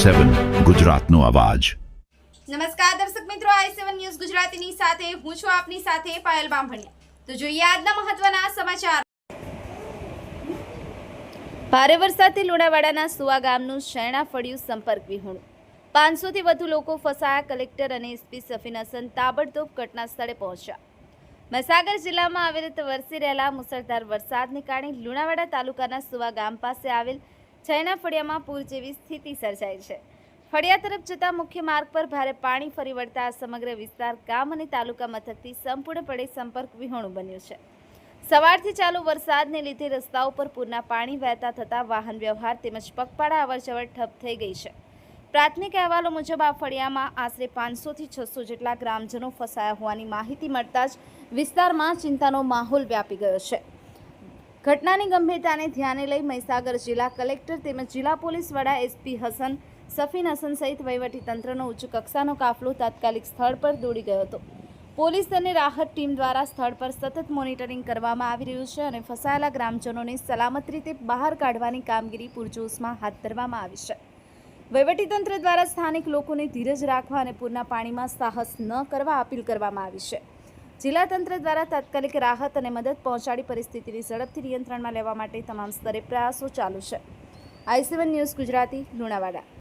i7 ગુજરાતનો અવાજ। નમસ્કાર દર્શક મિત્રો, i7 ન્યૂઝ ગુજરાતીની સાથે હું છું આપની સાથે પાયલ બામભણિયા। તો જોઈએ આજના મહત્વના સમાચાર। ભારે વરસાદથી લુણાવાડાના સુવા ગામનું શેણા ફળ્યું સંપર્ક વિહોણું, 500 થી વધુ લોકો ફસાયા। કલેક્ટર અને એસપી સફીન હસન તાબડતોબ ઘટના સ્થળે પહોંચ્યા। મહીસાગર જિલ્લામાં અવિરત વરસી રહેલા મુસળધાર વરસાદને કારણે લુણાવાડા તાલુકાના સુવા ગામ પાસે આવેલ શેણા ફળિયામાં પૂર જેવી સ્થિતિ સર્જાઈ છે। ફળિયા તરફ જતા મુખ્ય માર્ગ પર ભારે પાણી ફરી વળતા સમગ્ર વિસ્તાર ગામ અને તાલુકા મથકથી સંપૂર્ણપણે સંપર્ક વિહોણું બન્યું છે। સવારથી ચાલુ વરસાદને લીધે રસ્તાઓ પર પૂરના પાણી વહેતા થતા વાહન વ્યવહાર તેમજ પગપાળા અવરજવર ઠપ થઈ ગઈ છે। પ્રાથમિક અહેવાલો મુજબ આ ફળિયામાં આશરે 500 થી 600 જેટલા ગ્રામજનો ફસાયા હોવાની માહિતી મળતા જ વિસ્તારમાં ચિંતાનો માહોલ વ્યાપી ગયો છે। ઘટનાની ગંભીરતાને ધ્યાને લઈ મહીસાગર જિલ્લા કલેક્ટર તેમજ જિલ્લા પોલીસ વડા એસપી સફીન હસન સહિત વહીવટીતંત્રનો ઉચ્ચ કક્ષાનો કાફલો તાત્કાલિક સ્થળ પર દોડી ગયો હતો। પોલીસ અને રાહત ટીમ દ્વારા સ્થળ પર સતત મોનિટરિંગ કરવામાં આવી રહ્યું છે અને ફસાયેલા ગ્રામજનોને સલામત રીતે બહાર કાઢવાની કામગીરી પૂરજોશમાં હાથ ધરવામાં આવી છે। વહીવટીતંત્ર દ્વારા સ્થાનિક લોકોને ધીરજ રાખવા અને પૂરના પાણીમાં સાહસ ન કરવા અપીલ કરવામાં આવી છે। જિલ્લા તંત્ર દ્વારા તાત્કાલિક રાહત અને મદદ પહોંચાડી પરિસ્થિતિને ઝડપથી નિયંત્રણમાં લેવા માટે તમામ સ્તરે પ્રયાસો ચાલુ છે। i7 news Gujarati, Lunawada.